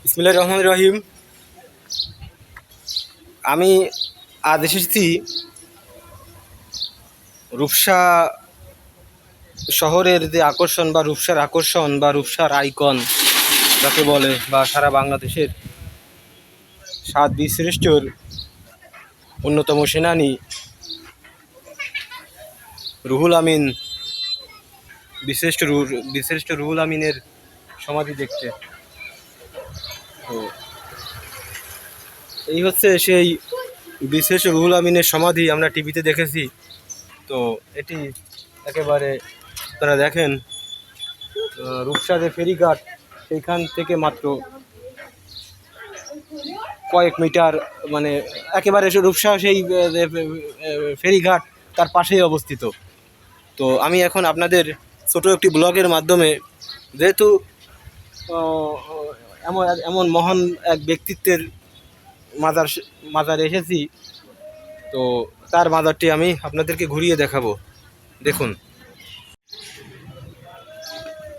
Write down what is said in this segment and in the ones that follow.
বিসমিল্লাহির রহমানির রহিম। আমি আজ এসেছি রূপসা শহরের যে আকর্ষণ বা রূপসার আইকন যাকে বলে, বা সারা বাংলাদেশের 7 বীরশ্রেষ্ঠর অন্যতম সেনানী রুহুল আমিন, বীরশ্রেষ্ঠ রুহুল আমিনের সমাধি দেখতে। তো এই হচ্ছে সেই বীরশ্রেষ্ঠ রুহুল আমিনের সমাধি। আমরা টিভিতে দেখেছি। তো এটি একেবারে আপনারা দেখেন রূপসা যে ফেরিঘাট, সেইখান থেকে মাত্র কয়েক মিটার, মানে একেবারে রূপসা সেই ফেরিঘাট তার পাশেই অবস্থিত। তো আমি এখন আপনাদের ছোট একটি ব্লগের মাধ্যমে, যেহেতু এমন এমন মহান এক ব্যক্তিত্বের মাজারে এসেছি, তো তার মাজারটি আমি আপনাদেরকে ঘুরিয়ে দেখাবো। দেখুন।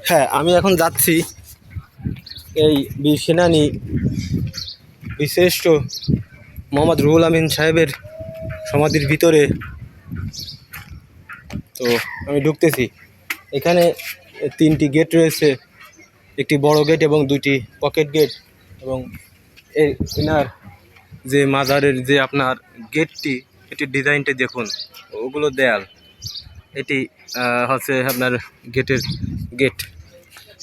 হ্যাঁ, আমি এখন যাচ্ছি এই বীর সেনানী বীরশ্রেষ্ঠ মোহাম্মদ রুহুল আমিন সাহেবের সমাধির ভিতরে। তো আমি ঢুকতেছি। এখানে 3টি গেট রয়েছে, একটি বড় গেট এবং 2টি পকেট গেট। এবং এনার যে মাজারের যে আপনার গেটটি, এটির ডিজাইনটি দেখুন। ওগুলো দেয়াল, এটি হচ্ছে আপনার গেট।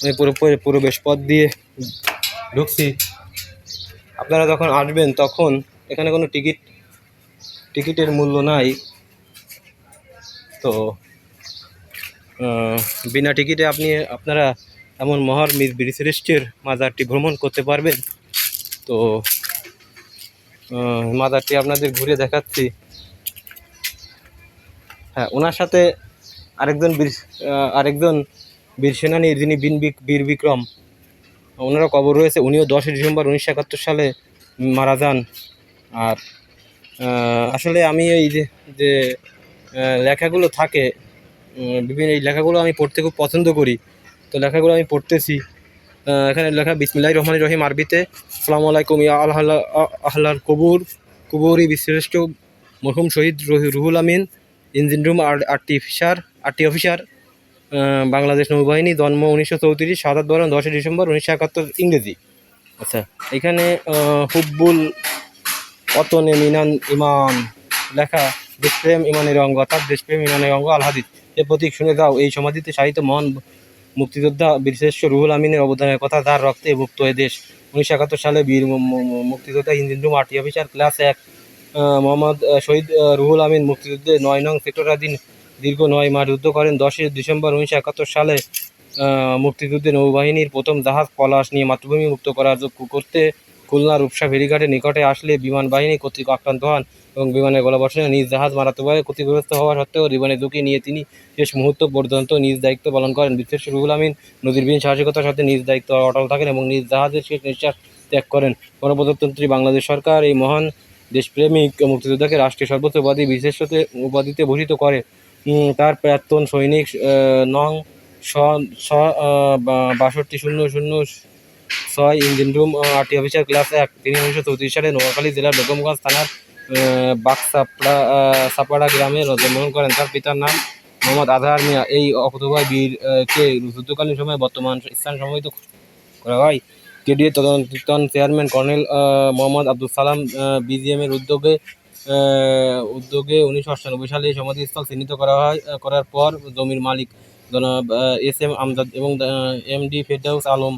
আমি প্রবেশ পথ দিয়ে ঢুকছি। আপনারা যখন আসবেন তখন এখানে কোনো টিকিটের মূল্য নাই। তো বিনা টিকিটে আপনারা এমন মহান বীরশ্রেষ্ঠের মাজারটি ভ্রমণ করতে পারবেন। তো মাজারটি আপনাদের ঘুরে দেখাচ্ছি। হ্যাঁ, ওনার সাথে আরেকজন বীর সেনানী, যিনি বীর বিক্রম, ওনারও কবর রয়েছে। উনিও 10 ডিসেম্বর 1971 সালে মারা যান। আর আসলে আমি এই যে লেখাগুলো থাকে বিভিন্ন, এই লেখাগুলো আমি পড়তে খুব পছন্দ করি। তো লেখাগুলো আমি পড়তেছি। এখানে লেখা বিসমিল্লাহির রহমানির রহিম আরবিতে, আসসালামু আলাইকুম ইয়া আহলাল কুবুরি বীরশ্রেষ্ঠ মরহুম শহীদ Ruhul Amin, engine room RT officer, Bangladesh নৌবাহিনী, জন্ম 1934, শাহাদাত বরণ 10 ডিসেম্বর 1971 ইংরেজি। আচ্ছা, এখানে হুব্বুল অতনে মিনান ইমান লেখা, দেশপ্রেম ইমানের অঙ্গ, অর্থাৎ দেশপ্রেম ইমানের অঙ্গ আল হাদিস এর প্রতীক শুনে যাও। এই সমাধিতে শায়িত মহান মুক্তিযোদ্ধা বীরশ্রেষ্ঠ রুহুল আমিনের অবদানের কথা, যার রক্তে মুক্ত হয়ে দেশ। 1971 সালে বীর মুক্তিযোদ্ধা, engine room RT officer, class 1, Mohammad শহীদ রুহুল আমিন মুক্তিযুদ্ধে 9 নং সেক্টরাধীন দীর্ঘ 9 মাস যুদ্ধ করেন। 10 ডিসেম্বর 1971 সালে মুক্তিযুদ্ধে নৌবাহিনীর প্রথম জাহাজ পলাশ নিয়ে মাতৃভূমি মুক্ত করতে খুলনা রূপসা ফেরিঘাটের নিকটে আসলে বিমান বাহিনী কর্তৃক আক্রান্ত হন এবং বিমানের গোলাবর্ষণে নিজ জাহাজ মারাত্মকভাবে ক্ষতিগ্রস্ত হওয়া সত্ত্বেও জীবনের ঝুঁকি নিয়ে তিনি শেষ মুহূর্ত পর্যন্ত নিজ দায়িত্ব পালন করেন। বীরশ্রেষ্ঠ রুহুল আমিন নজিরবিহীন সাহসিকতার সাথে নিজ দায়িত্ব অটল থাকেন এবং নিজ জাহাজের শেষ নিঃশ্বাস ত্যাগ করেন। গণপ্রজাতন্ত্রী বাংলাদেশ সরকার এই মহান দেশপ্রেমিক মুক্তিযোদ্ধাকে রাষ্ট্রীয় সর্বোচ্চ উপাধি বীরশ্রেষ্ঠতে উপাধিতে ভূষিত করে। তার প্রাক্তন সৈনিক নং 620006 engine room RT officer, class 1। তিনি 1934 সালে নোয়াখালী জেলার বেগমগঞ্জ থানার সাপাড়া গ্রামে জন্মগ্রহণ করেন। তার পিতার নাম মোহাম্মদ আজহার মিয়া। এই অকুতোভয় বীরকে যুদ্ধকালীন সময়ে বর্তমান স্থান সম্মানিত করা হয়। কেডিএ তদন্তন chairman colonel Mohammad Abdul Salam BGM এর উদ্যোগে 1998 সালে এই সমাধিস্থল চিহ্নিত করার পর জমির মালিক জনাব SM আমজাদ এবং MD ফেরদাউস আলম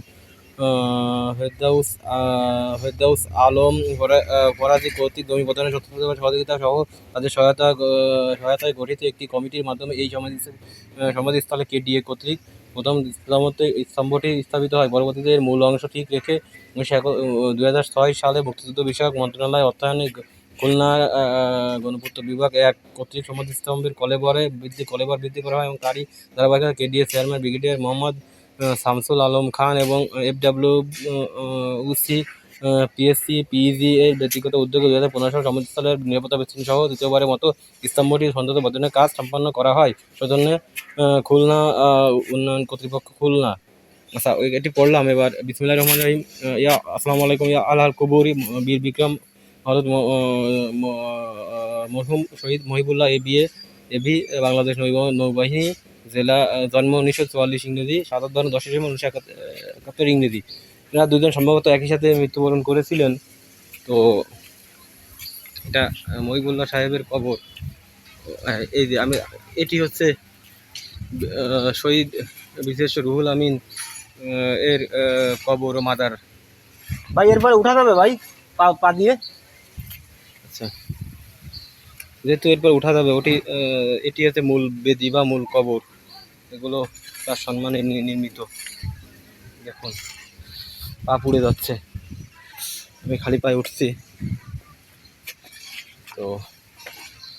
ফরাজি কর্তৃক জমি প্রদানের সহযোগিতা সহ তাদের সহায়তায় গঠিত একটি কমিটির মাধ্যমে এই সমাধিস্থলে KDA কর্তৃক প্রথম স্তম্ভটি স্থাপিত হয়। পরবর্তীতে এর মূল অংশ ঠিক রেখে 2006 সালে মুক্তিযুদ্ধ বিষয়ক মন্ত্রণালয় অর্থায়নে খুলনা গণপূর্ত বিভাগ 1 কর্তৃক সমাধিস্তম্ভের কলেবর বৃদ্ধি করা হয় এবং তারই ধারাবাহিকতায় KDA chairman brigadier Mohammad Shamsul Alam Khan এবং FWC PSC PEG এর ব্যক্তিগত উদ্যোগে 2015 সালে সমাধিস্থলের নিরাপত্তা বেষ্টনী সহ দ্বিতীয়বারের মতো স্তম্ভটির সৌন্দর্য বর্ধনের কাজ সম্পন্ন করা হয়। সৌজন্যে খুলনা উন্নয়ন কর্তৃপক্ষ, খুলনা। আচ্ছা এটি পড়লাম এবার বিসমিল্লাহির রহমানির রহিম। ইয়া আসসালামু আলাইকুম ইয়া আলাল কবুরি বীর বিক্রম হযরত মরহুম শহীদ মহিবুল্লাহ এবি বাংলাদেশ নৌবাহিনী জেলা জন্ম 1944 ইংরেজি, শাহাদাত বরণ 10 ডিসেম্বর 1971 ইংরেজি। এরা দুজন সম্ভবত একই সাথে মৃত্যুবরণ করেছিলেন। তো এটা মহিবুল্লাহ সাহেবের কবর। এই যে আমি এটি হচ্ছে শহীদ বিশেষ রুহুল আমিন এর কবর ও মাদার। ভাই এরপরে উঠা যাবে ভাই পা পা দিয়ে? আচ্ছা যেহেতু এরপর উঠা যাবে ওটি এটি হচ্ছে মূল বেদি বা মূল কবর, এগুলো তার সম্মানে নির্মিত। দেখুন পা পুড়ে যাচ্ছে, আমি খালি পায়ে উঠছি। তো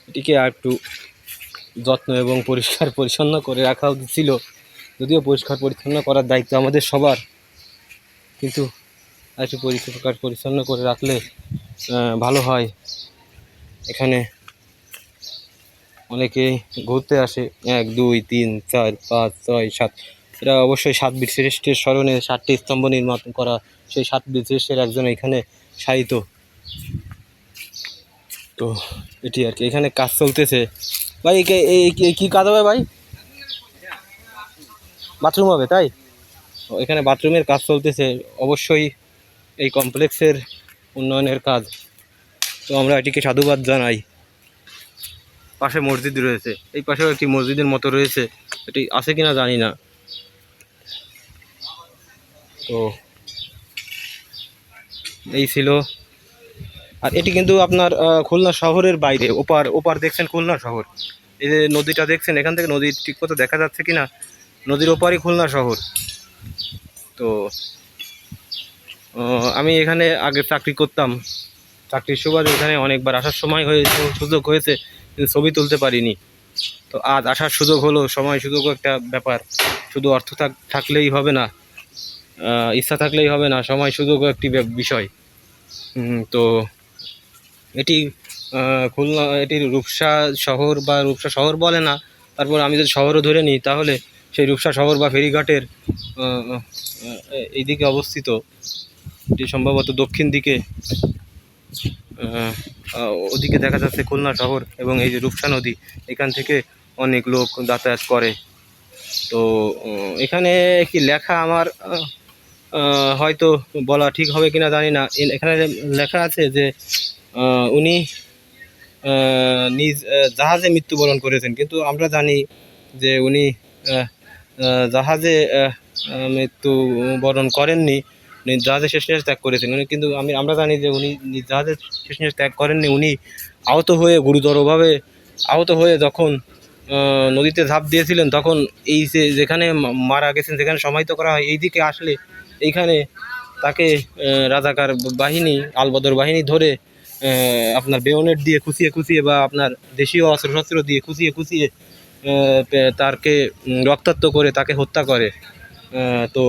এটিকে আর একটু যত্ন এবং পরিষ্কার পরিচ্ছন্ন করে রাখা উচিত ছিল, যদিও পরিষ্কার পরিচ্ছন্ন করার দায়িত্ব আমাদের সবার, কিন্তু একটু পরিষ্কার পরিচ্ছন্ন করে রাখলে ভালো হয়। এখানে অনেকেই ঘুরতে আসে, 1 2 3 4 5 6 7, এরা অবশ্যই 7 বীর শ্রেষ্ঠের স্মরণে 7টি স্তম্ভ নির্মাণ করা, সেই 7 বীর শ্রেষ্ঠের একজন এখানে শায়িত। তো এটি আর কি, এখানে কাজ চলতেছে। ভাই কি কাজ হবে ভাই? বাথরুম হবে তাই? এখানে বাথরুমের কাজ চলতেছে, অবশ্যই এই কমপ্লেক্সের উন্নয়নের কাজ। তো আমরা এটিকে সাধুবাদ জানাই। পাশে মসজিদ রয়েছে, এই পাশেও একটি মসজিদের মতো রয়েছে, এটি আছে কিনা জানি না। তো এই ছিল। আর এটি কিন্তু আপনার খুলনা শহরের বাইরে, ওপার দেখছেন খুলনা শহর। এই যে নদীটা দেখছেন, এখান থেকে নদী ঠিক মতো দেখা যাচ্ছে কিনা, নদীর ওপারই খুলনা শহর। তো আমি এখানে আগে চাকরি করতাম, চাকরির সুবাদে এখানে অনেকবার আসার সময় হয়েছে, সুযোগ হয়েছে, কিন্তু ছবি তুলতে পারিনি। তো আজ আসার সুযোগ হলো, সময় সুযোগও একটা ব্যাপার, শুধু অর্থ থাকলেই হবে না, ইচ্ছা থাকলেই হবে না, সময় সুযোগও একটি বিষয়। তো এটি খুলনা, এটির রূপসা শহর বা রূপসা শহর বলে না, তারপর আমি যদি শহরও ধরে নিই তাহলে সেই রূপসা শহর বা ফেরিঘাটের এই দিকে অবস্থিত। এটি সম্ভবত দক্ষিণ দিকে, ওদিকে দেখা যাচ্ছে খুলনা শহর এবং এই যে রূপসা নদী, এখান থেকে অনেক লোক যাতায়াত করে। তো এখানে কি লেখা আমার হয়তো বলা ঠিক হবে কিনা জানি না। এখানে লেখা আছে যে উনি নিজ জাহাজে মৃত্যুবরণ করেছেন, কিন্তু আমরা জানি যে উনি জাহাজে মৃত্যুবরণ করেননি, উনি জাহাজে শেষ নিঃশ্বাস ত্যাগ করেছেন উনি, কিন্তু আমরা জানি যে উনি নিজ জাহাজে শেষ নিঃশ্বাস ত্যাগ করেননি। উনি আহত হয়ে, গুরুতরভাবে আহত হয়ে যখন নদীতে ঝাঁপ দিয়েছিলেন, তখন এই যে যেখানে মারা গেছেন, যেখানে সমাহিত করা হয়, এই দিকে আসলে এইখানে তাকে রাজাকার বাহিনী, আলবদর বাহিনী ধরে আপনার বেয়নেট দিয়ে খুঁচিয়ে বা আপনার দেশীয় অস্ত্রশস্ত্র দিয়ে খুঁচিয়ে তাকে রক্তাক্ত করে তাকে হত্যা করে। তো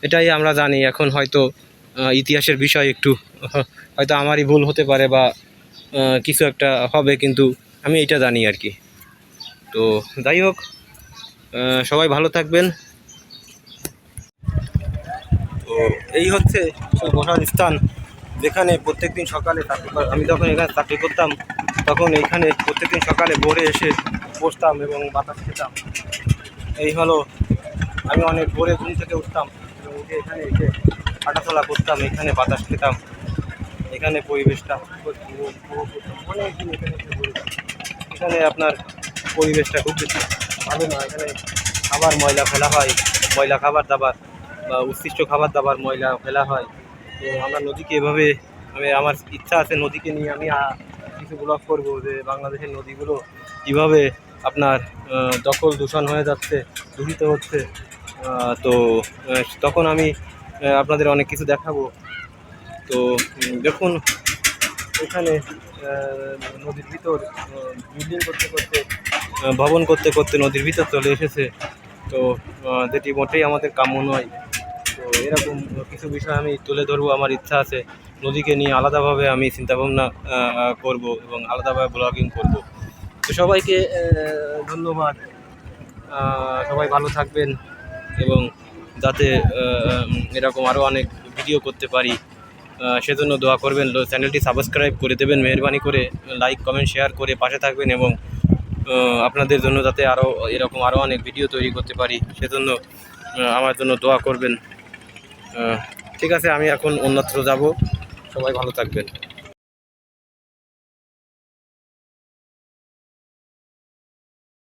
এটাই আমরা জানি। এখন হয়তো ইতিহাসের বিষয় একটু হয়তো আমারই ভুল হতে পারে বা কিছু একটা হবে, কিন্তু আমি এটা জানি আর কি। তো যাই হোক, সবাই ভালো থাকবেন। তো এই হচ্ছে সেই বসার স্থান, যেখানে প্রত্যেকদিন সকালে আমি যখন এখানে চাকরি করতাম, তখন এইখানে প্রত্যেকদিন সকালে ভোরে এসে বসতাম এবং বাতাস খেতাম। এই হলো, আমি অনেক ভোরে ঘুম থেকে উঠতাম এবং উঠে এখানে এসে হাঁটাচলা করতাম, এখানে বাতাস খেতাম, এখানে পরিবেশটা অনেকদিন এখানে আপনার পরিবেশটা খুব বেশি ভালো না। এখানে খাবার ময়লা ফেলা হয়, ময়লা খাবার দাবার বা উচ্ছিষ্ট খাবার দাবার ময়লা ফেলা হয়। তো আমরা নদীকে এভাবে, আমার ইচ্ছা আছে নদীকে নিয়ে আমি কিছু ব্লগ করবো, যে বাংলাদেশের নদীগুলো কীভাবে আপনার দখল দূষণ হয়ে যাচ্ছে, দূষিত হচ্ছে। তো তখন আমি আপনাদের অনেক কিছু দেখাবো। তো দেখুন এখানে নদীর ভিতর বিল্ডিং করতে ভবন করতে নদীর ভিতর চলে এসেছে। তো যেটি মোটেই আমাদের কাম্য নয়। তো এরকম কিছু বিষয় আমি তুলে ধরবো, আমার ইচ্ছা আছে। নদীকে নিয়ে আলাদাভাবে আমি চিন্তাভাবনা করব এবং আলাদাভাবে ব্লগিং করব। তো সবাইকে ধন্যবাদ, সবাই ভালো থাকবেন এবং যাতে এরকম আরও অনেক ভিডিও করতে পারি। সেজন্য দোয়া করবেন, চ্যানেলটি সাবস্ক্রাইব করে দেবেন মেহেরবানি করে, লাইক কমেন্ট শেয়ার করে পাশে থাকবেন এবং আপনাদের জন্য যাতে এরকম আরও অনেক ভিডিও তৈরি করতে পারি সেজন্য আমার জন্য দোয়া করবেন। ঠিক আছে, আমি এখন অন্যত্র যাব। সবাই ভালো থাকবেন।